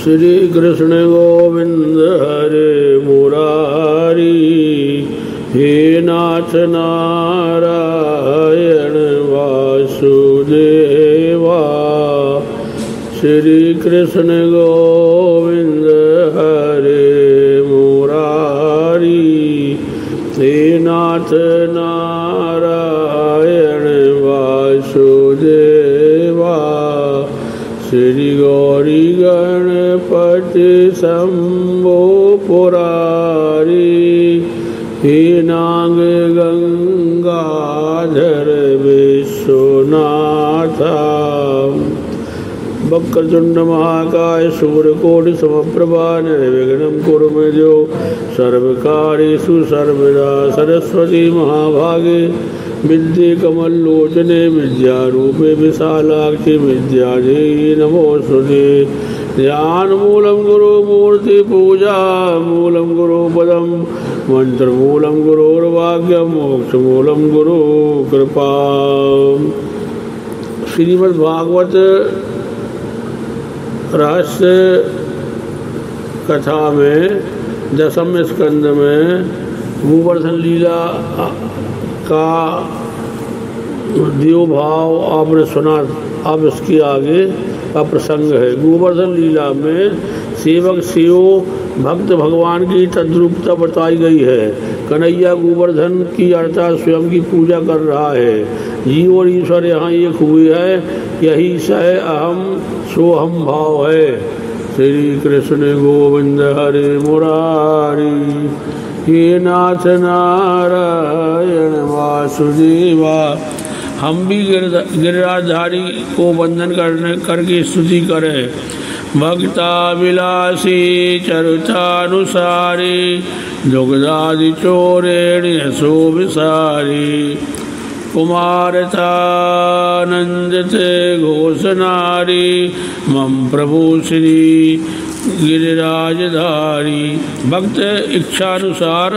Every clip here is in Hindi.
श्री कृष्ण गोविंद हरे मुरारी, हे नाथ नारायण वासुदेवा। श्री कृष्ण गोविंद हरे मुरारी, हे नाथ नारायण वासुदेवा। श्री गौरी गणपति शंभो पुरारी, हे नाग गंगाधर विश्वनाथा। वक्रतुंड महाकाय सूर्यकोटि समप्रभा, निर्विघ्नं कुरु मे देव सर्वकार्येषु सर्वदा। सरस्वती महाभागे विद्ये कमललोचने, विद्यारूपे विशालाक्षि विद्यादेवी नमोस्तुते। ध्यानमूलं गुरुमूर्ति पूजा मूलं गुरुपदं, मंत्रमूलं गुरुर्वाक्यं, मोक्षमूलं गुरु कृपा। श्रीमद्भागवत रहस्य कथा में 10वें स्कंद में गोवर्धन लीला का देव भाव आपने सुना। अब इसके आगे का प्रसंग है। गोवर्धन लीला में सेवक सेव भक्त भगवान की तद्रूपता बताई गई है। कन्हैया गोवर्धन की अर्थात स्वयं की पूजा कर रहा है। जीव और ईश्वर यहाँ एक हुए है, यही सह अहम सोहम भाव है। श्री कृष्ण गोविंद हरे मुरारी, हे नाथ नारायण वासुदेवा। हम भी गिरिराजधारी को वंदन करके स्तुति करें। भक्ता विलासी चरुतानुसारी, दुग्धादि चोरेण सो विसारी। कुमारतानंदते घोषनारी, मम प्रभु श्री गिरिराजधारी। भक्त इच्छानुसार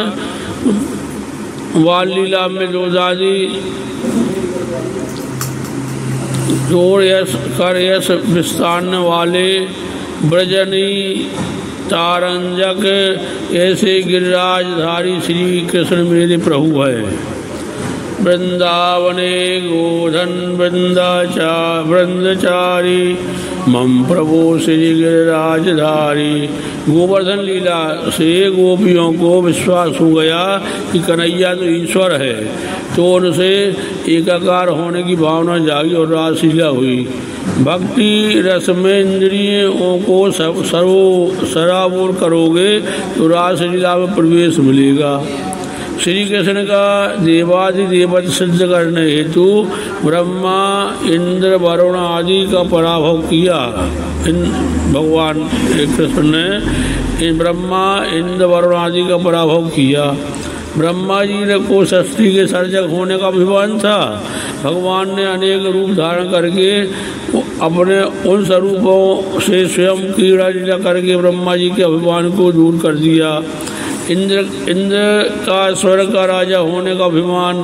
बाल लीला में दुग्धादि चोर यश कर यश विस्तारने वाले ब्रजनी तारंजक ऐसे गिरिराजधारी श्री कृष्ण मेरे प्रभु है। वृंदावने गोधन वृंदचारी, मम प्रभु श्री गिरिराजधारी। गोवर्धन लीला से गोपियों को विश्वास हो गया कि कन्हैया तो ईश्वर है, तो उनसे एकाकार होने की भावना जागी और रासलीला हुई। भक्ति रस में इंद्रियों को सराबोर करोगे तो रासलीला में प्रवेश मिलेगा। श्री कृष्ण का देवादिदेवत सिद्ध करने हेतु ब्रह्मा इंद्र वरुण आदि का पराभव किया। भगवान कृष्ण ने ब्रह्मा इंद्र वरुण आदि का पराभव किया। ब्रह्मा जी को सृष्टि के सर्जक होने का अभिमान था। भगवान ने अनेक रूप धारण करके अपने उन स्वरूपों से स्वयं क्रीड़ा लीला करके ब्रह्मा जी के अभिमान को दूर कर दिया। इंद्र का स्वर्ग का राजा होने का अभिमान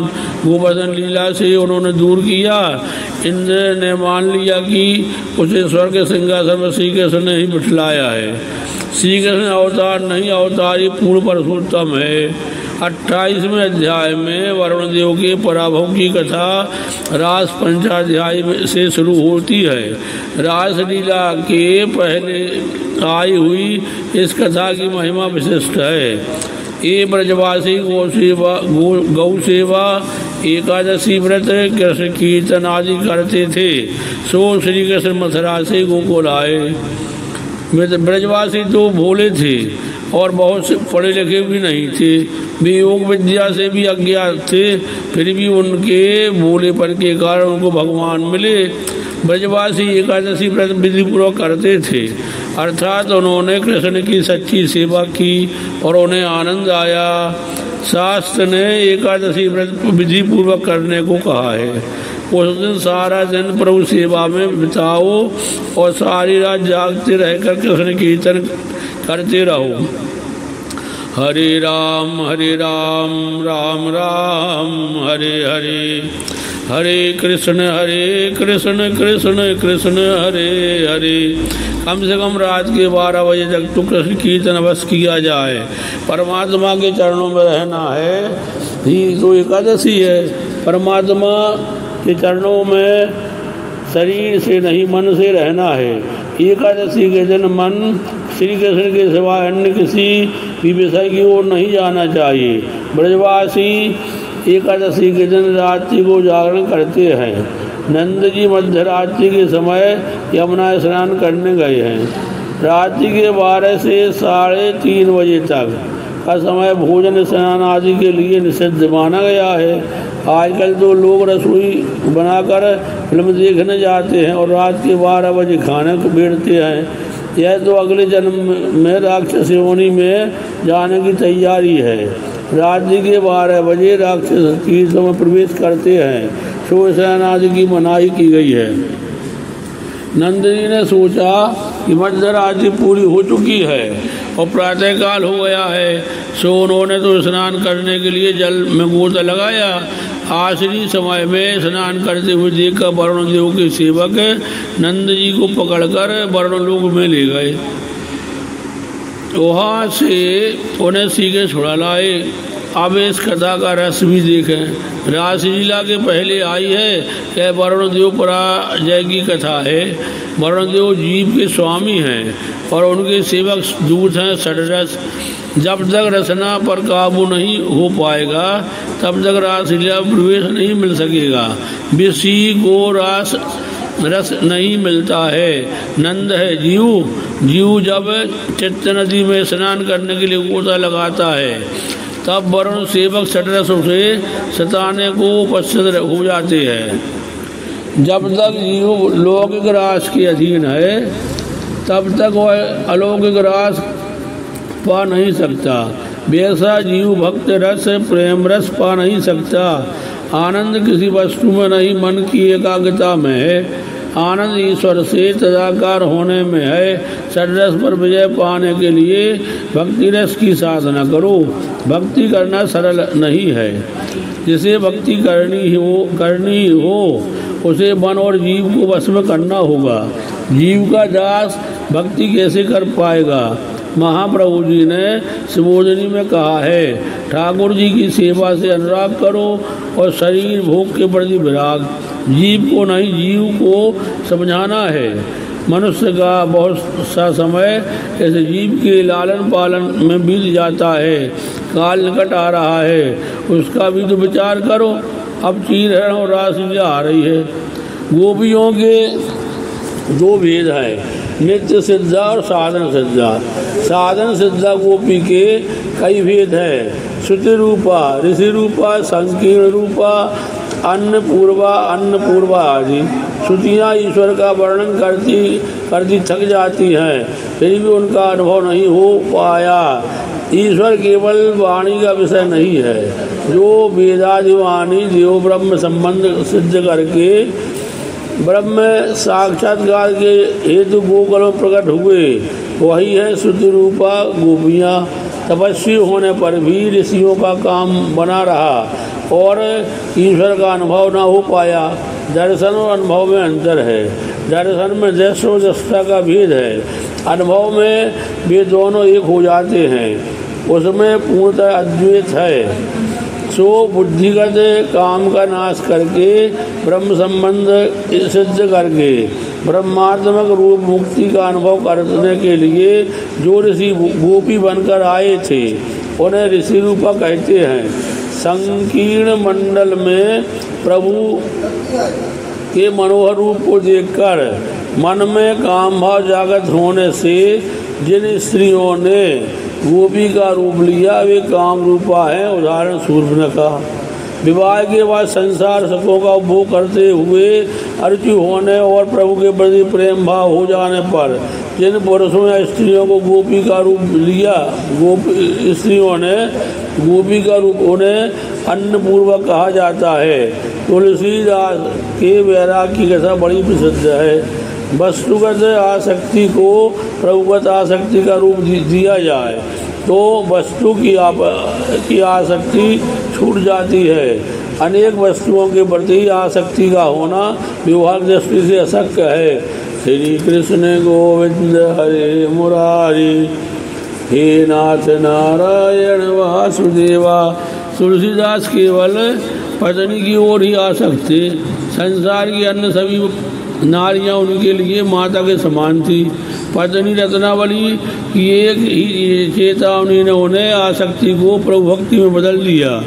गोवर्धन लीला से उन्होंने दूर किया। इंद्र ने मान लिया कि उसे स्वर्ग के सिंहासन में श्री कृष्ण ने ही बिठलाया है। श्री कृष्ण अवतार नहीं, अवतारी पूर्ण पुरुषोत्तम है। 28वें अध्याय में वरुण देव के पराभव की कथा रास पंचाध्याय से शुरू होती है। रासलीला के पहले आई हुई इस कथा की महिमा विशिष्ट है। ये ब्रजवासी गौ सेवा एकादशी व्रत कृष्ण कीर्तन आदि करते थे। सो श्री कृष्ण मथुरा से गोकुल आए। ब्रजवासी तो भोले थे और बहुत से पढ़े लिखे भी नहीं थे। वे योग विद्या से भी अज्ञात थे, फिर भी उनके भोलेपन के कारण उनको भगवान मिले। ब्रजवासी एकादशी व्रत विधिपूर्वक करते थे, अर्थात उन्होंने कृष्ण की सच्ची सेवा की और उन्हें आनंद आया। शास्त्र ने एकादशी व्रत विधिपूर्वक करने को कहा है। उस दिन सारा दिन प्रभु सेवा में बिताओ और सारी रात जागते रहकर कृष्ण कीर्तन करते रहो। हरे राम राम राम हरे हरे, हरे कृष्ण कृष्ण कृष्ण हरे हरे। कम से कम रात के 12 बजे तक तो कृष्ण कीर्तन अवश्य किया जाए। परमात्मा के चरणों में रहना है ही तो एकादशी है। परमात्मा के चरणों में शरीर से नहीं मन से रहना है। एकादशी के दिन मन श्री कृष्ण के सिवाय अन्य किसी भी विषय की ओर नहीं जाना चाहिए। ब्रजवासी एकादशी के दिन रात्रि को जागरण करते हैं। नंद जी मध्य रात्रि के समय यमुना स्नान करने गए हैं। रात्रि के 12 से 3:30 बजे तक का समय भोजन स्नान आदि के लिए निषिद्ध माना गया है। आजकल तो लोग रसोई बनाकर फिल्म देखने जाते हैं और रात के 12 बजे खाना बैठते हैं। यह तो अगले जन्म में राक्षस योनि में जाने की तैयारी है। रात्रि के 12 बजे राक्षस तीर्थों में प्रवेश करते हैं। सो स्नान आदि की मनाही की गई है। नंद जी ने सोचा कि मध्यरात्रि पूरी हो चुकी है और प्रातःकाल हो गया है। सो उन्होंने तो स्नान करने के लिए जल में गोता लगाया। आखिरी समय में स्नान करते हुए देखकर वरुण देव के सेवक नंद जी को पकड़कर वरुण लोक में ले गए। वहाँ से उन्हें सीधे छुड़ा लाए। अब इस कथा का रस भी देखें। रासलीला के पहले आई है कि वरुण देव पराजय की कथा है। वरुण देव जीव के स्वामी हैं और उनके सेवक दूत हैं षड्रस। जब तक रचना पर काबू नहीं हो पाएगा तब तक रासलीला प्रवेश नहीं मिल सकेगा। विषी को रस नहीं मिलता है। नंद है जीव। जीव जब चित्त नदी में स्नान करने के लिए गोता लगाता है तब वरुण सेवक षड्रस से सताने को उपस्थित हो जाते हैं। जब तक जीव लौकिक रास के अधीन है तब तक वह अलौकिक रास पा नहीं सकता। वैसा जीव भक्त रस प्रेम रस पा नहीं सकता। आनंद किसी वस्तु में नहीं, मन की एकाग्रता में है। आनंद ईश्वर से तदाकार होने में है। षड्रस पर विजय पाने के लिए भक्ति रस की साधना करो। भक्ति करना सरल नहीं है। जिसे भक्ति करनी हो उसे मन और जीव को वश में करना होगा। जीव का दास भक्ति कैसे कर पाएगा? महाप्रभु जी ने शिवोधनी में कहा है, ठाकुर जी की सेवा से अनुराग करो और शरीर भोग के प्रति विराग। जीव को नहीं, जीव को समझाना है। मनुष्य का बहुत सा समय ऐसे जीव के लालन पालन में बीत जाता है। काल निकट आ रहा है, उसका भी तो विचार करो। अब चीरहरण और रासलीला आ रही है। गोपियों के दो भेद है, नित्य सिद्धा और साधन सिद्धा। साधन सिद्धा गोपी के कई भेद है। श्रुति रूपा, ऋषि रूपा, संकीर्ण रूपा, अन्नपूर्वा आदि। श्रुतियाँ ईश्वर का वर्णन करती थक जाती हैं, फिर भी उनका अनुभव नहीं हो पाया। ईश्वर केवल वाणी का विषय नहीं है। जो वेदादिवाणी देव ब्रह्म संबंध सिद्ध करके ब्रह्म साक्षात्कार के हेतु गोकुल में प्रकट हुए, वही है श्रुति रूपा गोपियाँ। तपस्वी होने पर भी ऋषियों का काम बना रहा और ईश्वर का अनुभव न हो पाया। दर्शन और अनुभव में अंतर है। दर्शन में दृश्य और दृष्टा का भेद है। अनुभव में वे दोनों एक हो जाते हैं, उसमें पूर्णतः अद्वैत है। सो बुद्धिगत काम का नाश करके ब्रह्म संबंध सिद्ध करके ब्रह्मात्मक रूप मुक्ति का अनुभव करने के लिए जो ऋषि गोपी बनकर आए थे उन्हें ऋषि रूपा कहते हैं। संकीर्ण मंडल में प्रभु के मनोहर रूप को देखकर मन में काम भाव जागृत होने से जिन स्त्रियों ने गोपी का रूप लिया वे काम रूपा है। उदाहरण शूर्पणखा। विवाह के बाद संसार सुखों का उपभोग करते हुए अर्चु होने और प्रभु के प्रति प्रेम भाव हो जाने पर जिन पुरुषों या स्त्रियों को गोपी का रूप लिया, स्त्रियों ने गोपी का रूप उन्हें अन्नपूर्वक कहा जाता है। तुलसीदास के वैराग्य की कथा बड़ी प्रसिद्ध है। वस्तुगत आसक्ति को प्रभुगत आसक्ति का रूप दिया जाए तो वस्तु की आसक्ति छूट जाती है। अनेक वस्तुओं के प्रति आसक्ति का होना व्यवहार दृष्टि से अशक्य है। श्री कृष्ण गोविंद हरे मुरारी, हे नाथ नारायण वासुदेवा। तुलसीदास केवल पत्नी की ओर ही आसक्त थे। संसार की अन्य सभी नारियां उनके लिए माता के समान थी। पत्नी रत्नावली की एक ही चेतावनी ने उन्हें आसक्ति को प्रभु भक्ति में बदल दिया।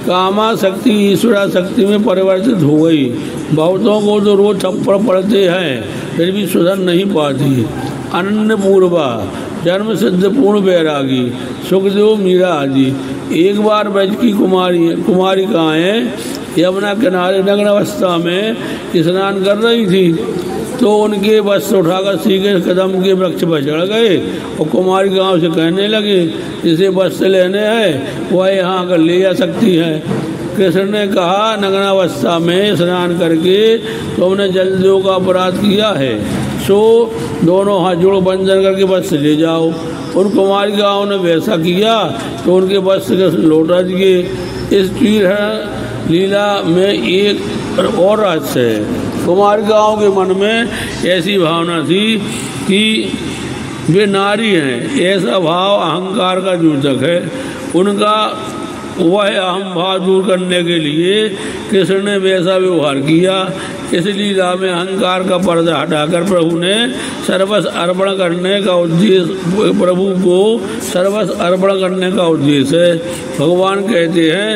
कामाशक्ति ईश्वराशक्ति में परिवर्तित हो गई। बहुतों को तो रोज थप्पड़ पड़ते हैं फिर भी सुधर नहीं पाती। अनन्य पूर्वा, जन्म सिद्ध पूर्ण बैरागी, सुखदेव मीरा आदि एक बार ब्रज की कुमारिकाएं यमुना किनारे नग्न अवस्था में स्नान कर रही थी तो उनके वस्त्र उठाकर सीधे कदम के वृक्ष पर चढ़ गए और कुमारिकाओं से कहने लगे, जिसे वस्त्र लेने हैं वह यहाँ आकर ले जा सकती है। कृष्ण ने कहा, नग्नावस्था में स्नान करके तुमने जलदेव का अपराध किया है, सो दोनों हाथ जोड़ बंधन करके वस्त्र ले जाओ। उन कुमारिकाओं ने वैसा किया तो उनके वस्त्र लौटा दिए। इस चीर लीला में एक और रहस्य है। कुमारिकाओं के मन में ऐसी भावना थी कि वे नारी हैं, ऐसा भाव अहंकार का द्योतक है। उनका वह अहम भाव दूर करने के लिए कृष्ण ने वैसा व्यवहार किया। इस लीला में अहंकार का पर्दा हटाकर प्रभु ने सर्वस्व अर्पण करने का उद्देश्य, प्रभु को सर्वस्व अर्पण करने का उद्देश्य है। भगवान कहते हैं,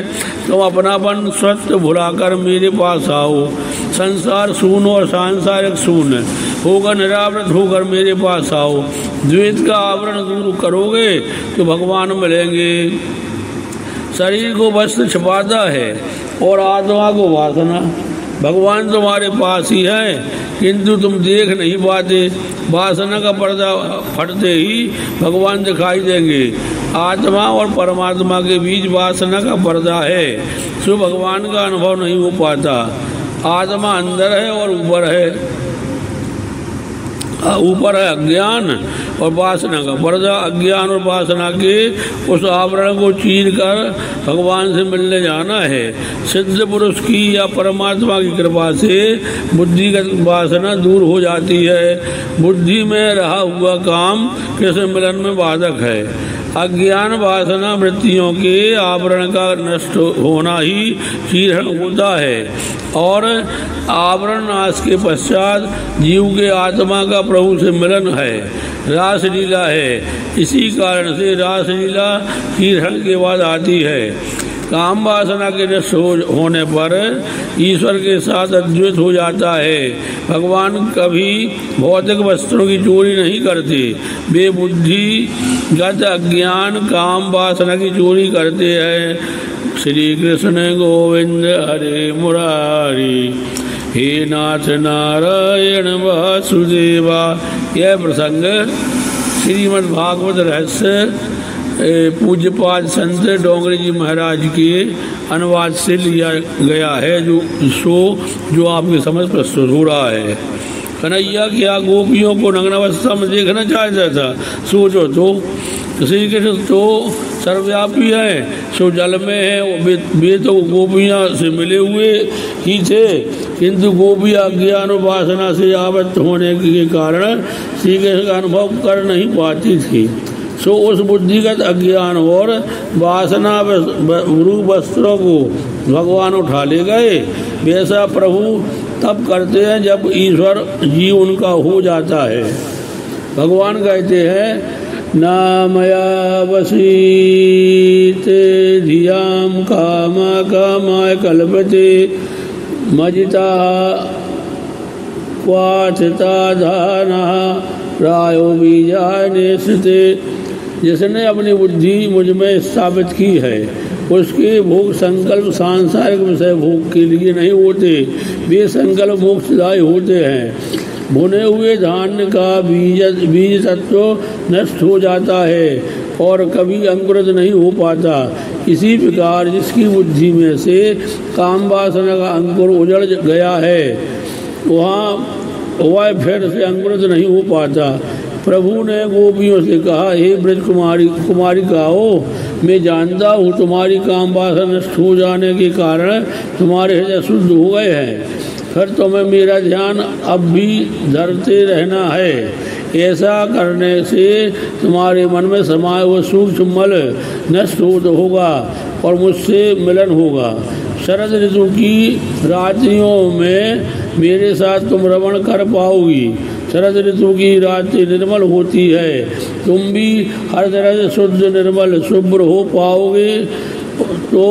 तुम अपनापन स्वच्छ भुलाकर मेरे पास आओ। संसार शून्य और सांसारिक शून्य होकर निरावृत होकर मेरे पास आओ। द्वैत का आवरण दूर करोगे तो भगवान मिलेंगे। शरीर को वस्त्र छिपाता है और आत्मा को वासना। भगवान तुम्हारे पास ही है किंतु तुम देख नहीं पाते। वासना का पर्दा फटते ही भगवान दिखाई देंगे। आत्मा और परमात्मा के बीच वासना का पर्दा है, सो भगवान का अनुभव नहीं हो पाता। आत्मा अंदर है और ऊपर है अज्ञान और वासना का पर्दा। अज्ञान और वासना के उस आवरण को चीर कर भगवान से मिलने जाना है। सिद्ध पुरुष की या परमात्मा की कृपा से बुद्धिगत वासना दूर हो जाती है। बुद्धि में रहा हुआ काम कृष्ण मिलन में बाधक है। अज्ञान वासना वृत्तियों के आवरण का नष्ट होना ही चीरण होता है और आवरण नाश के पश्चात जीव के आत्मा का प्रभु से मिलन है। रासलीला है, इसी कारण से रासलीला चीरण के बाद आती है। काम वासना के नष्ट होने पर ईश्वर के साथ अद्वैत हो जाता है। भगवान कभी भौतिक वस्त्रों की चोरी नहीं करते। वे बुद्धिगत अज्ञान काम वासना की चोरी करते हैं। श्री कृष्ण गोविंद हरे मुरारी, हे नाथ नारायण वासुदेवा। यह प्रसंग श्रीमद् भागवत रहस्य पूज्यपाद संत डोंगरी जी महाराज के अनुवाद से लिया गया है, जो आपके समझ प्रस्तुत हो रहा है। कन्हैया क्या गोपियों को नग्नावस्था में देखना चाहता था? सोचो तो, श्री कृष्ण तो सर्वव्यापी है, सो जल में है। वे तो गोपियाँ से मिले हुए ही थे किंतु गोपियाँ अज्ञान और वासना से आबद्ध होने के कारण श्री कृष्ण का अनुभव कर नहीं पाती थी। सो उस बुद्धिगत अज्ञान और वासना रूप वस्त्रों को भगवान उठा ले गए। वैसा प्रभु तब करते हैं जब ईश्वर जी उनका हो जाता है। भगवान कहते हैं, नामया वसीते धियाम कामा कामाय कल्पते मजिता क्वाथिता धाना प्रायो बीजाने स्थिते। जिसने अपनी बुद्धि मुझ में स्थापित की है उसके भोग संकल्प सांसारिक विषय भोग के लिए नहीं होते, वे संकल्प मोक्षदायी होते हैं। भुने हुए धान्य का बीज तत्व नष्ट हो जाता है और कभी अंकुरित नहीं हो पाता। इसी प्रकार जिसकी बुद्धि में से काम वासना का अंकुर उजड़ गया है वह फिर से अंकुरित नहीं हो पाता। प्रभु ने गोपियों से कहा, हे ब्रज कुमारिकाओं, मैं जानता हूँ तुम्हारी काम वासना नष्ट हो जाने के कारण तुम्हारे हृदय शुद्ध हो गए हैं। फिर तुम्हें मेरा ध्यान अब भी धरते रहना है। ऐसा करने से तुम्हारे मन में समाये हुए सूक्ष्म मल नष्ट होगा और मुझसे मिलन होगा। शरद ऋतु की रात्रियों में मेरे साथ तुम रमण कर पाओगी। शरद ऋतु की रात्रि निर्मल होती है, तुम भी हर तरह से शुद्ध निर्मल शुभ्र हो पाओगे तो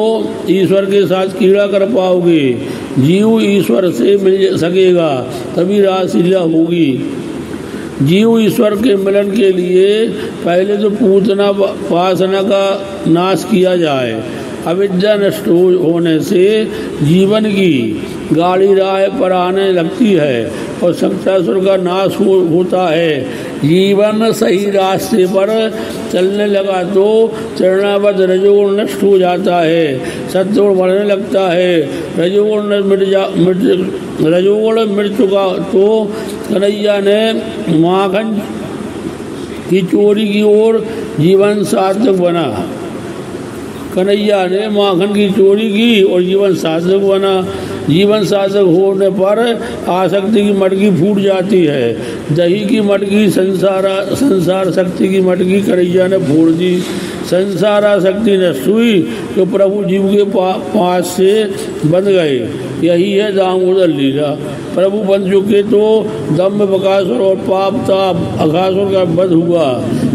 ईश्वर के साथ क्रीड़ा कर पाओगे। जीव ईश्वर से मिल सकेगा तभी रासलीला होगी। जीव ईश्वर के मिलन के लिए पहले तो पूतना वासना का नाश किया जाए। अविद्या नष्ट होने से जीवन की गाड़ी राह पर आने लगती है और शक्तासुर का नाश होता है। जीवन सही रास्ते पर चलने लगा तो चरणावत रजोगुण नष्ट हो जाता है, सत्वगुण बढ़ने लगता है। रजोगुण मिट चुका तो कन्हैया ने माखन की चोरी की ओर जीवन सार्थक बना। कन्हैया ने माखन की चोरी की और जीवन सार्थक बना। जीवन सार्थक होने पर आसक्ति की मटकी फूट जाती है। दही की मटकी संसार शक्ति की मटकी कन्हैया ने फोड़ दी। संसार आसक्ति नष्ट हुई तो प्रभु जीव के पास से बंध गए। यही है दामोदर लीला। प्रभु बन चुके तो दम्भ बकासुर और पाप ताप अघासुर का वध हुआ।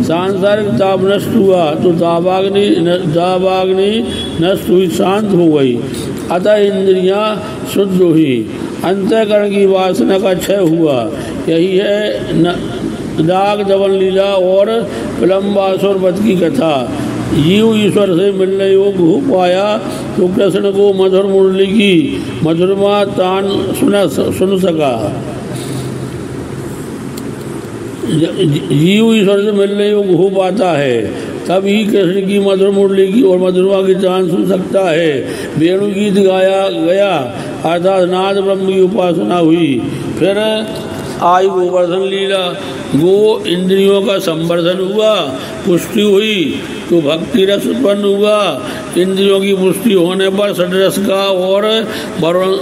सांसारिक ताप नष्ट हुआ तो दावाग्नि नष्ट हुई, शांत हो गई। अतः इंद्रियां शुद्ध हुई, अंतःकरण की वासना का क्षय हुआ। यही है नाग दमन लीला और विलंबासुर वध की कथा। जीव ईश्वर से मिलने योग्य हो पाया तो कृष्ण को मधुर मुरली की मधुरमा तान सुन सका। जीव ईश्वर से मिलने योग्य हो पाता है तभी कृष्ण की मधुर मुरली की और मधुरमा की तान सुन सकता है। वेणु गीत गाया गया अर्थात नाद ब्रह्म की उपासना हुई। फिर आई गोवर्धन लीला। गो इंद्रियों का संवर्धन हुआ, पुष्टि हुई तो भक्ति रस उत्पन्न हुआ। इंद्रियों की पुष्टि होने पर षड्रस का और वरुण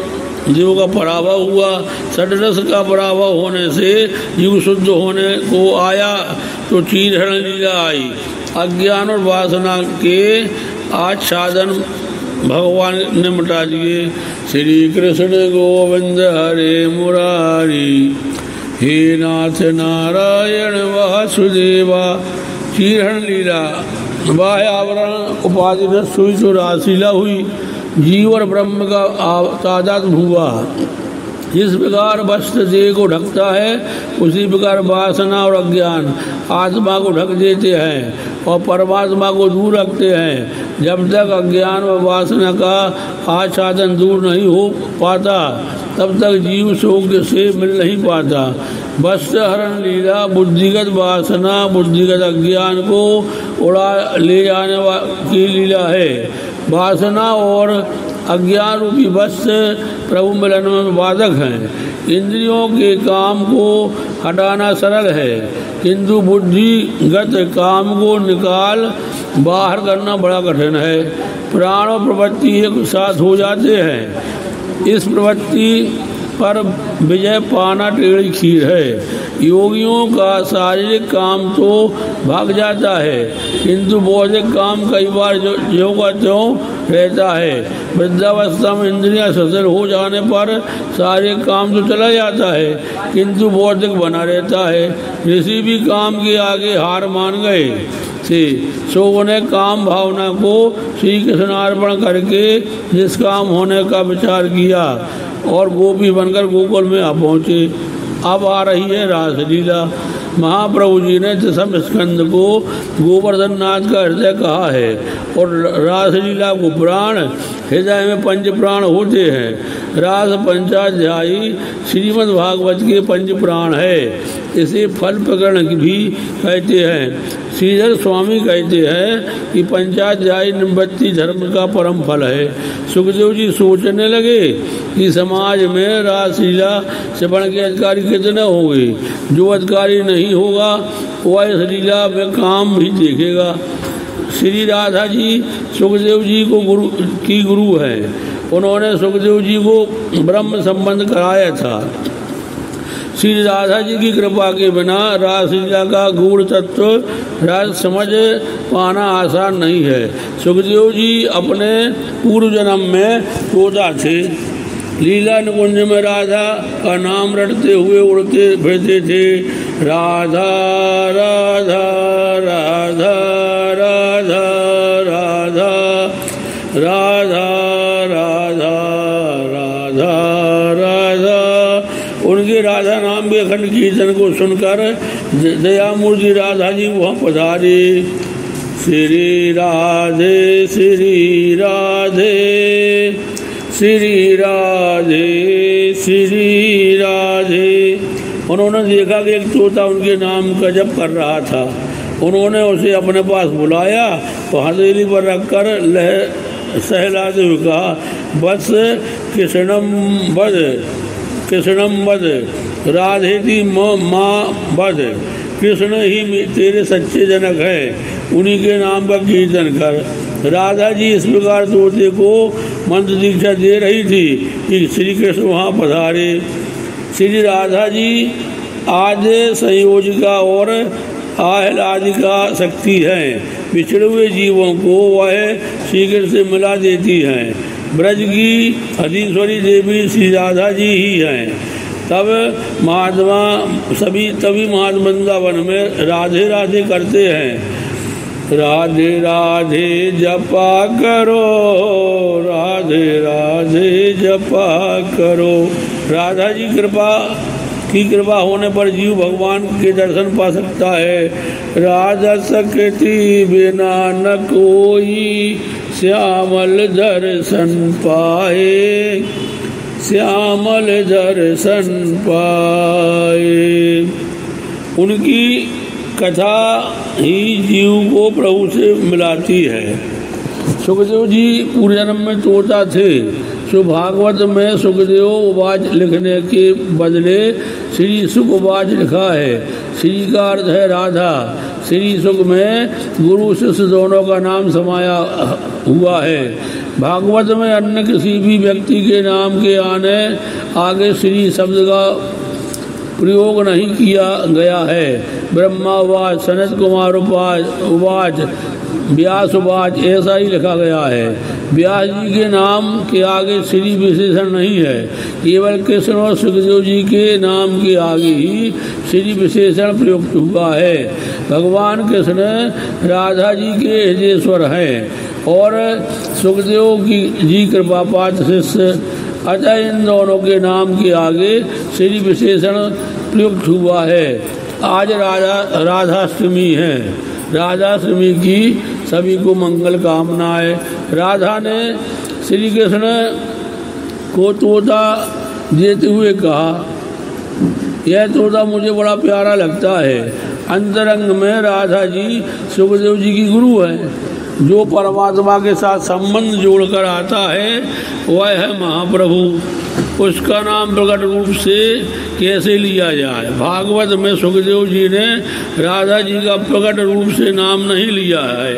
जीव का पराभव हुआ। षड्रस का पराभव होने से जीव शुद्ध होने को आया तो चीरहरण लीला आई। अज्ञान और वासना के आच्छादन भगवान ने मिटा दिए। श्री कृष्ण गोविंद हरे मुरारी, हे नाथ नारायण वासुदेवा। चीरहरण लीला बाह्य आवरण उपाधि नष्ट हुई तो रासलीला हुई। जीव और ब्रह्म का तादात्म्य हुआ। जिस प्रकार वस्त्र देह को ढकता है उसी प्रकार वासना और अज्ञान आत्मा को ढक देते हैं और परमात्मा को दूर रखते हैं। जब तक अज्ञान व वासना का आच्छादन दूर नहीं हो पाता तब तक जीव शोक से मिल नहीं पाता। वस्त्र हरण लीला बुद्धिगत वासना बाध्यगत अज्ञान को उड़ा ले जाने की लीला है। वासना और अज्ञान रूपी वस्त्र प्रभु मिलन में बाधक हैं। इंद्रियों के काम को हटाना सरल है किंतु बुद्धिगत काम को निकाल बाहर करना बड़ा कठिन है। प्राण और प्रवृत्ति एक साथ हो जाते हैं। इस प्रवृत्ति पर विजय पाना टेढ़ी खीर है। योगियों का शारीरिक काम तो भाग जाता है किंतु बौद्धिक काम कई बार ज्यों का त्यों रहता है। वृद्धावस्था में इंद्रियां सचल हो जाने पर शारीरिक काम तो चला जाता है किंतु बौद्धिक बना रहता है। ऋषि भी काम के आगे हार मान गए थे सो उन्हें काम भावना को श्री कृष्ण अर्पण करके निष्काम होने का विचार किया और गोपी बनकर गोकुल में आ पहुँचे। अब आ रही है रासलीला। महाप्रभु जी ने दशम स्कंद को गोवर्धन नाथ का हृदय कहा है और रासलीला को प्राण। हृदय में पंच प्राण होते हैं। रास पंचाध्यायी श्रीमद् भागवत के पंच प्राण है। इसे फल प्रकरण भी कहते हैं। श्रीधर स्वामी कहते हैं कि पंचाध्यायी निवृत्ति धर्म का परम फल है। सुखदेव जी सोचने लगे कि समाज में रासलीला श्रवण के अधिकारी कितने होंगे। जो अधिकारी नहीं होगा वह इस लीला में काम भी देखेगा। श्री राधा जी सुखदेव जी को गुरु है उन्होंने सुखदेव जी को ब्रह्म संबंध कराया था। श्री राधा जी की कृपा के बिना रासलीला का गूढ़ तत्व राज समझ पाना आसान नहीं है। सुखदेव जी अपने पूर्व जन्म में तोता थे। लीला निकुंज में राधा का नाम रटते हुए उड़ते फिरते थे। राधा राधा राधा राधा राधा राधा राधा राधा राधा। उनके राधा नाम के अखंड कीर्तन को सुनकर दयामूर्ति राधा जी वहाँ पधारे। श्री राधे श्री राधे श्री राधे श्री राधे। उन्होंने देखा कि एक तोता उनके नाम का जप कर रहा था। उन्होंने उसे अपने पास बुलाया तो हथेली पर रखकर सहलाते हुए कहा, बस कृष्णम बद कृष्णम बद राधेति माँ बद। कृष्ण ही तेरे सच्चे जनक है, उन्हीं के नाम का कीर्तन कर। राधा जी इस प्रकार तोते को मंत्र दीक्षा दे रही थी कि श्री कृष्ण वहाँ पधारे। श्री राधा जी आद्य संयोजिका और आह्लादिका शक्ति हैं। बिछड़े हुए जीवों को वह श्री कृष्ण से मिला देती हैं। ब्रज की अधीश्वरी देवी श्री राधा जी ही हैं। तभी महात्मा वृंदावन में राधे राधे करते हैं। राधे राधे जपा करो, राधे राधे जपा करो। राधा जी की कृपा होने पर जीव भगवान के दर्शन पा सकता है। राधा शक्ति बिना न कोई श्यामल दर्शन पाए, श्यामल दर्शन पाए। उनकी कथा ही जीव को प्रभु से मिलाती है। सुखदेव जी पूर्व जन्म में तोता थे। सो भागवत में सुखदेव उवाच लिखने के बदले श्री सुख उवाच लिखा है। श्री का अर्थ है राधा। श्री सुख में गुरु शिष्य दोनों का नाम समाया हुआ है। भागवत में अन्य किसी भी व्यक्ति के नाम के आने आगे श्री शब्द का प्रयोग नहीं किया गया है। ब्रह्मा उवाच, सनत कुमार उवाच, व्यास उवाच, ऐसा ही लिखा गया है। व्यास जी के नाम के आगे श्री विशेषण नहीं है। केवल कृष्ण और सुखदेव जी के नाम के आगे ही श्री विशेषण प्रयुक्त हुआ है। भगवान कृष्ण राधा जी के हृदयेश्वर हैं और सुखदेव जी कृपा पात्र शिष्य, अतः इन दोनों के नाम के आगे श्री विशेषण प्रयुक्त हुआ है। आज राधाष्टमी है। राधाष्टमी की सभी को मंगल कामनाएं। राधा ने श्री कृष्ण को तोता देते हुए कहा, यह तोता मुझे बड़ा प्यारा लगता है। अंतरंग में राधा जी सुखदेव जी की गुरु है। जो परमात्मा के साथ संबंध जोड़कर आता है वह है महाप्रभु। उसका नाम प्रकट रूप से कैसे लिया जाए? भागवत में सुखदेव जी ने राधा जी का प्रकट रूप से नाम नहीं लिया है।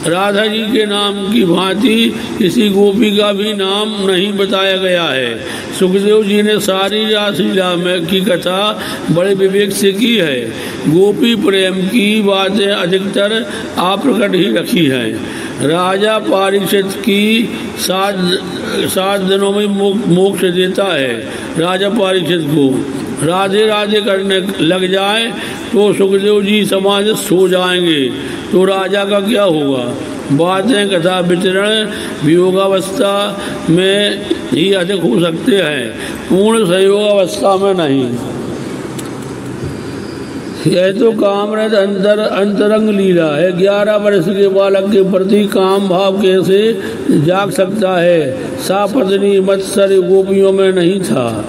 राधा जी के नाम की भांति किसी गोपी का भी नाम नहीं बताया गया है। सुखदेव जी ने सारी रासलीला में की कथा बड़े विवेक से की है। गोपी प्रेम की बातें अधिकतर अप्रकट ही रखी हैं। राजा परीक्षित की 7 दिनों में मोक्ष देता है। राजा परीक्षित को राधे राधे करने लग जाए तो सुखदेव जी समाधिस्थ हो जाएंगे, तो राजा का क्या होगा? बातें कथा विचरण वियोगावस्था में ही अधिक हो सकते हैं, पूर्ण संयोगावस्था में नहीं। यह तो कामरत अंतरंग लीला है। 11 वर्ष के बालक के प्रति काम भाव कैसे जाग सकता है? सा पत्नी मत्सर गोपियों में नहीं था।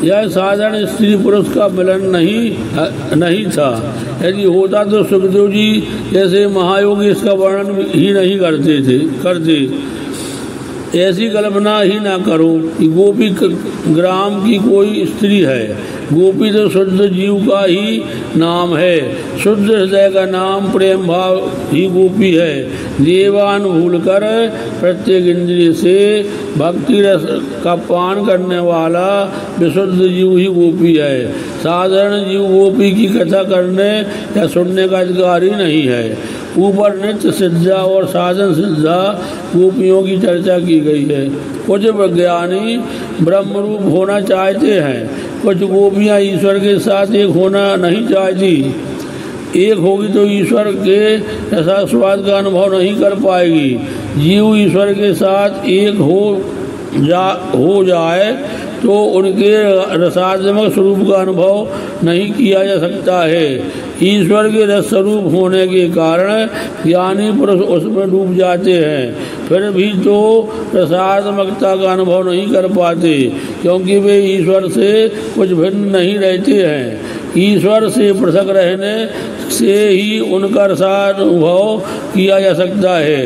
यह साधारण स्त्री पुरुष का मिलन नहीं था। यदि होता तो सुखदेव जी जैसे महायोगी इसका वर्णन ही नहीं करते। ऐसी कल्पना ही ना करो कि गोपी ग्राम की कोई स्त्री है। गोपी तो शुद्ध जीव का ही नाम है। शुद्ध हृदय का नाम प्रेम भाव ही गोपी है। देवान भूलकर प्रत्येक इंद्रिय से भक्ति रस का पान करने वाला विशुद्ध जीव ही गोपी है। साधारण जीव गोपी की कथा करने या सुनने का अधिकारी नहीं है। ऊपर नित्य सिद्धा और साधन सिद्धा गोपियों की चर्चा की गई है। कुछ विज्ञानी ब्रह्म रूप होना चाहते हैं, कुछ गोपियाँ ईश्वर के साथ एक होना नहीं चाहती। एक होगी तो ईश्वर के रसास्वाद का अनुभव नहीं कर पाएगी। जीव ईश्वर के साथ एक हो जाए तो उनके रसात्मक स्वरूप का अनुभव नहीं किया जा सकता है। ईश्वर के रस स्वरूप होने के कारण ज्ञानी पुरुष उसमें डूब जाते हैं, फिर भी तो रसात्मकता का अनुभव नहीं कर पाते, क्योंकि वे ईश्वर से कुछ भिन्न नहीं रहते हैं। ईश्वर से पृथक रहने से ही उनका रसानुभव किया जा सकता है।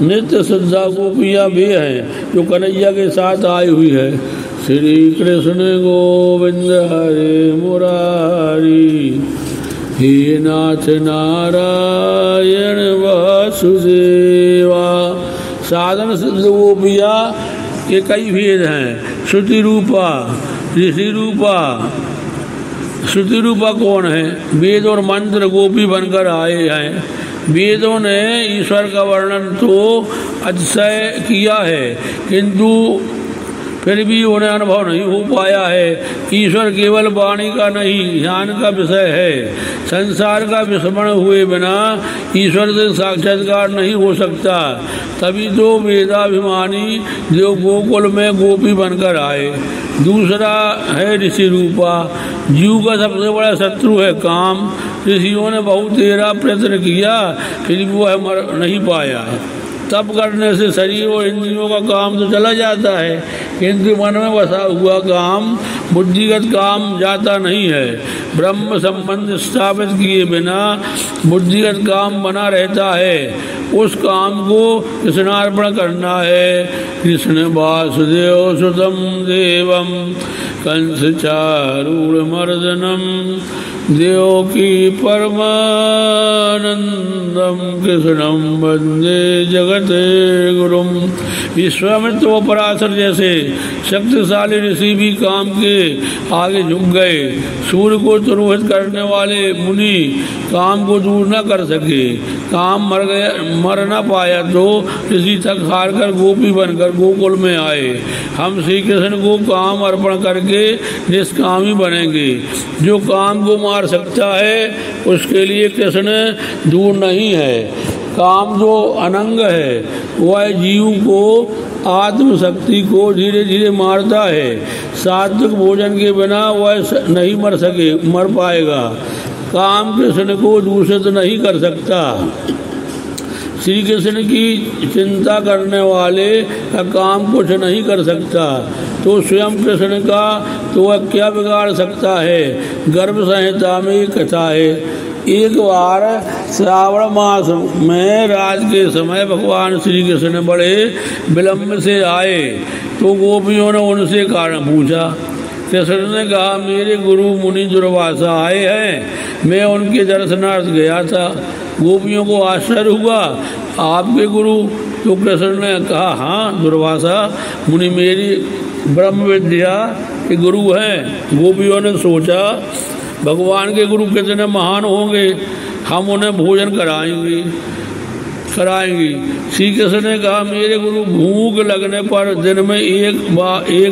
नित्य सिद्धा गोपियाँ वे हैं जो कन्हैया के साथ आई हुई है। श्री कृष्ण गोविंद हरे मुरारी, हे नाथ नारायण वासुदेवा। साधन सिद्ध गोपियाँ के कई भेद हैं। श्रुति रूपा, ऋषि रूपा। श्रुति रूपा कौन है? वेद और मंत्र गोपी बनकर आए हैं। वेदों ने ईश्वर का वर्णन तो अतिशय किया है, किंतु फिर भी उन्हें अनुभव नहीं हो पाया है। ईश्वर केवल वाणी का नहीं, ध्यान का विषय है। संसार का विस्मरण हुए बिना ईश्वर से साक्षात्कार नहीं हो सकता। तभी तो वेदाभिमानी जो गोकुल में गोपी बनकर आए। दूसरा है ऋषि रूपा। जीव का सबसे बड़ा शत्रु है काम। ऋषियों ने बहुत तेरा प्रयत्न किया, फिर भी वह मर नहीं पाया। तप करने से शरीर और इंद्रियों का काम तो चला जाता है, किंतु मन में बसा हुआ काम, बुद्धिगत काम जाता नहीं है। ब्रह्म संबंध स्थापित किए बिना बुद्धिगत काम बना रहता है। उस काम को कृष्णार्पण करना है। कृष्ण वासुदेव सुतम देवम कंस चारूढ़मर्दनम देवकी परमानंदम कृष्णम वंदे जगते गुरुम। विश्वामित्र व पराशर जैसे शक्तिशाली ऋषि भी काम के आगे झुक गए। सूर्य को तिरोहित करने वाले मुनि काम को दूर न कर सके। काम मर न पाया तो ऋषि थक हार कर गोपी बनकर गोकुल में आए। हम श्री कृष्ण को काम अर्पण करके निष्कामी बनेंगे। जो काम को मार सकता है उसके लिए कृष्ण दूर नहीं है। काम जो अनंग है वह जीव को आत्मशक्ति को धीरे धीरे मारता है। सात्विक भोजन के बिना वह नहीं मर पाएगा। काम कृष्ण को दूषित नहीं कर सकता। श्री कृष्ण की चिंता करने वाले का काम कुछ नहीं कर सकता, तो स्वयं कृष्ण का तो वह क्या बिगाड़ सकता है। गर्भ संहिता में कथा है, एक बार श्रावण मास में रात के समय भगवान श्री कृष्ण बड़े विलम्ब से आए, तो गोपियों ने उनसे कारण पूछा। कृष्ण ने कहा, मेरे गुरु मुनि दुर्वासा आए हैं, मैं उनके दर्शनार्थ गया था। गोपियों को आश्चर्य हुआ, आपके गुरु? तो कृष्ण ने कहा, हाँ, दुर्वासा मुनि मेरी ब्रह्म विद्या के गुरु हैं। गोपियों ने सोचा, भगवान के गुरु कितने महान होंगे, हम उन्हें भोजन कराएंगी। श्री कृष्ण ने कहा, मेरे गुरु भूख लगने पर दिन में एक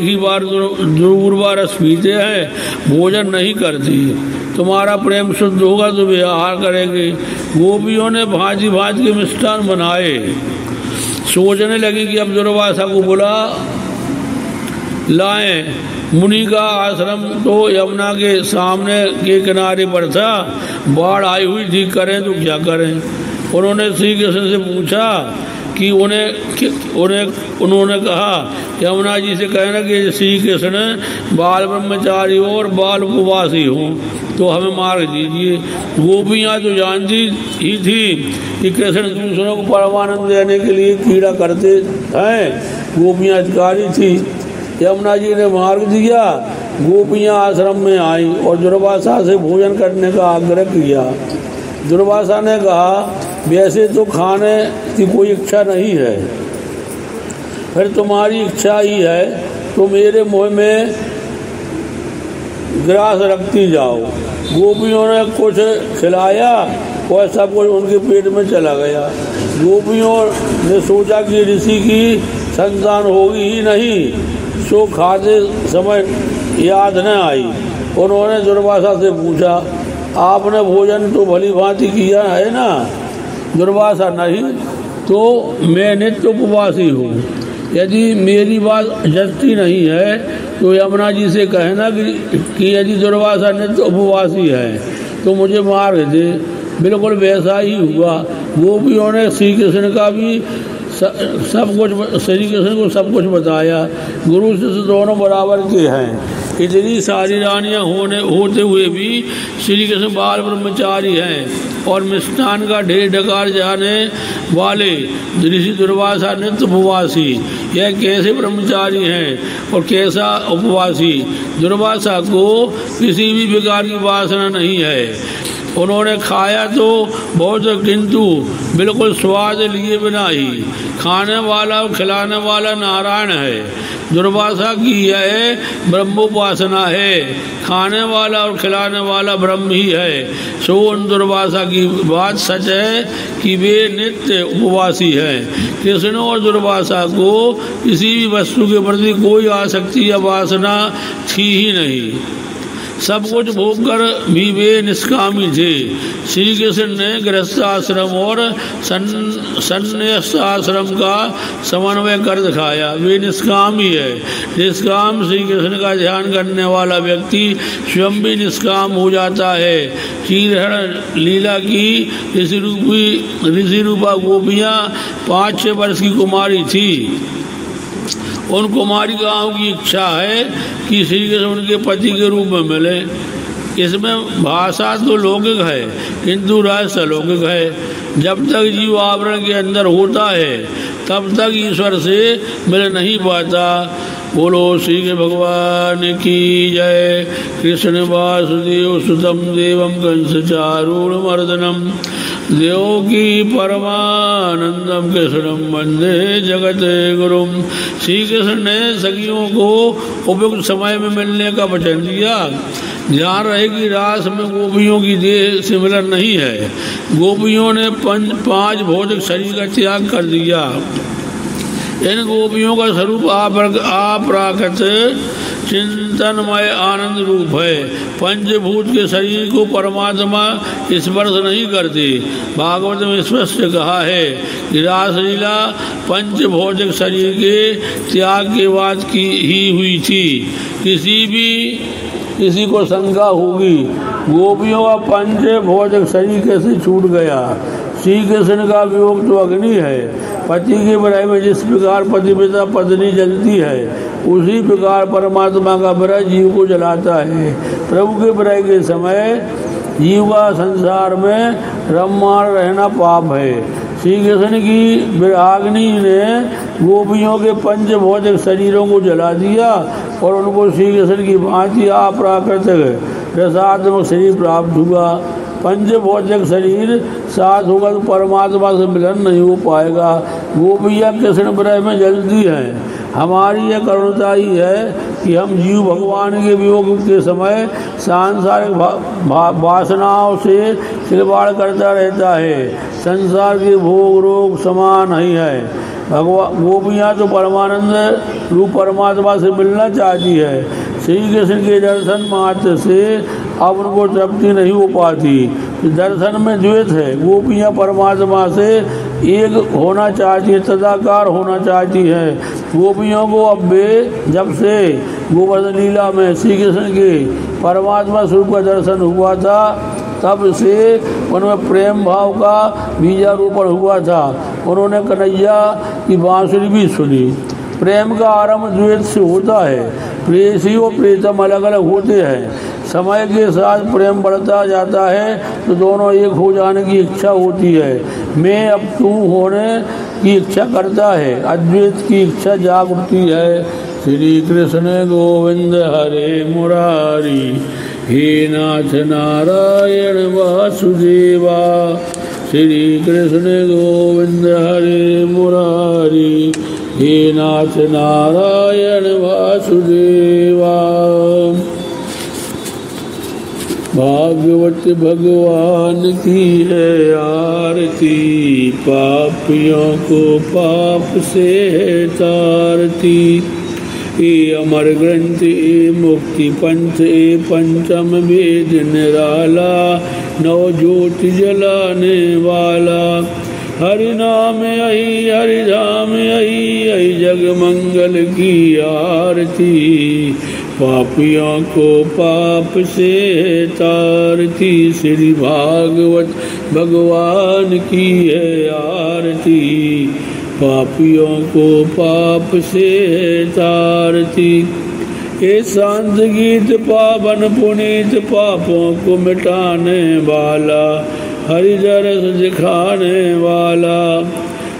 ही बार जरूर रस पीते हैं, भोजन नहीं करती। तुम्हारा प्रेम शुद्ध होगा तो विहार करेंगे। गोपियों ने भांति भांति के मिष्ठान बनाए। सोचने लगी कि अब दुर्वासा को बुला लाएं। मुनि का आश्रम तो यमुना के सामने के किनारे पर था। बाढ़ आई हुई थी, करें तो क्या करें। उन्होंने श्री कृष्ण से पूछा कि उन्होंने कहा यमुना जी से कहना कि श्री कृष्ण बाल ब्रह्मचारी और बाल उपवासी हों तो हमें मार्ग दीजिए। गोपियाँ तो जानती ही थी कि कृष्ण दूसरों को परमानंद देने के लिए कीड़ा करते हैं, गोपियाँ अधिकारी थी। यमुना जी ने मार्ग दिया, गोपियाँ आश्रम में आई और दुर्वासा से भोजन करने का आग्रह किया। दुर्वासा ने कहा वैसे तो खाने की कोई इच्छा नहीं है, फिर तुम्हारी इच्छा ही है तो मेरे मुँह में ग्रास रखती जाओ। गोपियों ने कुछ खिलाया और सब कुछ उनके पेट में चला गया। गोपियों ने सोचा कि ऋषि की संतान होगी ही नहीं, सो खाते समय याद न आई। उन्होंने दुर्वासा से पूछा आपने भोजन तो भली भांति किया है ना? दुर्वासा नहीं तो मैं नित्य उपवासी हूँ। यदि मेरी बात जचती नहीं है तो यमुना जी से कहना कि यदि दुर्वासा नित्य उपवासी है तो मुझे मार्ग दे। बिल्कुल वैसा ही हुआ। गोपियों ने श्री कृष्ण का भी सब कुछ, श्री कृष्ण को सब कुछ बताया। गुरु शिष्य दोनों बराबर के हैं। इतनी सारी रानियाँ होते हुए भी श्री कृष्ण बाल ब्रह्मचारी हैं और मिष्ठान का ढेर ढकार जाने वाले ऋषि दुर्वासा नित्य उपवासी। यह कैसे ब्रह्मचारी हैं और कैसा उपवासी? दुर्वासा को किसी भी प्रकार की वासना नहीं है। उन्होंने खाया तो बहुत, किंतु बिल्कुल स्वाद लिए बिना ही। खाने वाला और खिलाने वाला नारायण है। दुर्वासा की यह ब्रह्मोपासना है। खाने वाला और खिलाने वाला ब्रह्म ही है। सो उन दुर्वासा की बात सच है कि वे नित्य उपवासी हैं। कृष्ण और दुर्वासा को किसी भी वस्तु के प्रति कोई आसक्ति या वासना थी ही नहीं। सब कुछ भोग कर भी वे निष्कामी थे। श्री कृष्ण ने गृहस्थ आश्रम और संन्यास आश्रम का समन्वय कर दिखाया। वे निष्कामी है। निष्काम श्री कृष्ण का ध्यान करने वाला व्यक्ति स्वयं भी निष्काम हो जाता है। श्रीहरण लीला की ऋषि रूपा गोपियाँ 5-6 वर्ष की कुमारी थी। उन कुमारिकाओं की इच्छा है कि श्री कृष्ण उनके पति के रूप में मिले। इसमें भाषा तो लौकिक है किंतु रहस्य अलौकिक है। जब तक जीव आवरण के अंदर होता है तब तक ईश्वर से मिल नहीं पाता। बोलो श्री भगवान की जय। कृष्ण वासुदेव सुतम देवम कंस चारूढ़मर्दनम देवकी परमानंदम कृष्णम वंदे जगत गुरुम। श्री कृष्ण ने सखियों को उपयुक्त समय में मिलने का वचन दिया। ध्यान रहे कि रास में गोपियों की देह से मिलन नहीं है। गोपियों ने 5 भौतिक शरीर का त्याग कर दिया। इन गोपियों का स्वरूप अपराकृत चिंतनमय आनंद रूप है। पंचभूत के शरीर को परमात्मा स्पर्श नहीं करते। भागवत में स्पष्ट कहा है कि रासलीला पंचभौतिक शरीर के त्याग के बाद की ही हुई थी। किसी को शंका होगी गोपियों का पंचभौतिक शरीर कैसे छूट गया? श्री कृष्ण का वियोग तो अग्नि है। पति के विरह में जिस प्रकार पतिव्रता पत्नी जलती है उसी प्रकार परमात्मा का विरह जीव को जलाता है। प्रभु के विरह के समय जीव का संसार में रममाण रहना पाप है। श्री कृष्ण की विराग्नि ने गोपियों के पंचभौतिक शरीरों को जला दिया और उनको श्री कृष्ण की भांति अप्राकृतिक रसात्मक शरीर प्राप्त हुआ। पंचभौतिक शरीर साथ होगा तो परमात्मा से मिलन नहीं हो पाएगा। गोपियाँ कृष्ण विरह में जलती हैं। हमारी यह करुणता ही है कि हम जीव भगवान के वियोग के समय सांसारिक वासनाओं से खिलवाड़ करता रहता है। संसार के भोग रोग समान नहीं है। गोपियाँ तो परमानंद रूप परमात्मा से मिलना चाहती है। श्री कृष्ण के दर्शन मात्र से अब उनको तृप्ति नहीं हो पाती। दर्शन में द्वैत है। गोपियाँ परमात्मा से एक होना चाहती है, तदाकार होना चाहती है। गोपियों को अब जब से गोवर्धन लीला में श्री कृष्ण के परमात्मा स्वरूप का दर्शन हुआ था तब से उनमें प्रेम भाव का बीजारोपण हुआ था। उन्होंने कन्हैया की बांसुरी भी सुनी। प्रेम का आरंभ द्वैत से होता है। प्रेयसी और प्रियतम अलग अलग होते हैं। समय के साथ प्रेम बढ़ता जाता है तो दोनों एक हो जाने की इच्छा होती है। मैं अब तू होने की इच्छा करता है। अद्वैत की इच्छा जाग उठती है। श्री कृष्ण गोविंद हरे मुरारी, हे नाथ नारायण वासुदेवा। श्री कृष्ण गोविंद हरे मुरारी, हे नाथ नारायण वासुदेवा। भागवत भगवान की है आरती, पापियों को पाप से है तारती। ये अमर ग्रंथ ए मुक्ति पंथ ए पंचम वेद निराला, नौ ज्योति जलाने वाला। हरि नाम आई हरि धाम आई, आई जग मंगल की आरती। पापियों को पाप से तारती, श्री भागवत भगवान की है आरती। पापियों को पाप से तारती। ये शांत गीत पावन पुनीत, पापों को मिटाने वाला, हरि दरस दिखाने वाला।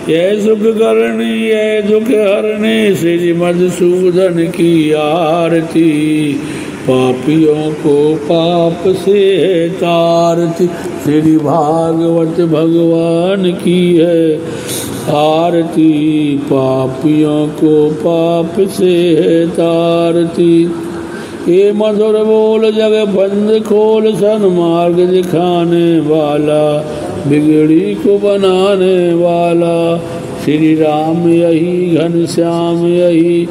यह सुख करनी यह दुख हरनी, श्री मधुसूदन की आरती। पापियों को पाप से तारती, श्री भागवत भगवान की है आरती। पापियों को पाप से तारती। ये मधुर बोल जग बंद खोल, सन्मार्ग दिखाने वाला, बिगड़ी को बनाने वाला। श्री राम यही घनश्याम यही,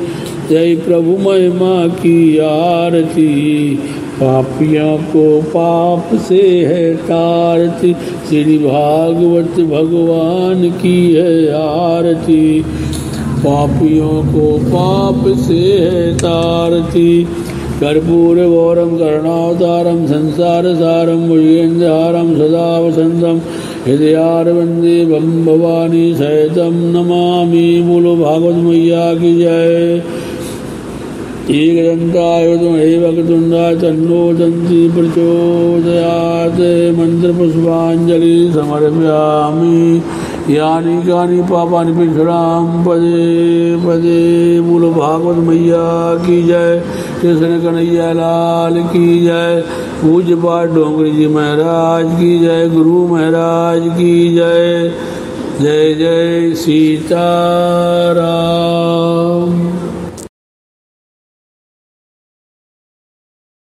जय प्रभु महिमा की आरती। पापियों को पाप से है तारती, श्री भागवत भगवान की है आरती। पापियों को पाप से है तारती। कर्पूर गौरम करुणावतारम संसार सारम भुजगेन्द्रहारम सदा वसंतम हृदयारविंदे बम भवानी सहितम नमामि। बोलो भागवत मैया की जय। एकदंतायुधमहे वक्रतुंडाय तन्नो दन्ति प्रचोदयात्। मंत्र पुष्पांजलि समर्पयामि। यानि कानि पापानि पिछड़ाम पदे पदे। बोलो भागवत मैया की जय। कृष्ण कन्हैया लाल की जय। पूज्य पाठ डोंगरी जी महाराज की जय। गुरु महाराज की जय। जय जय सीताराम।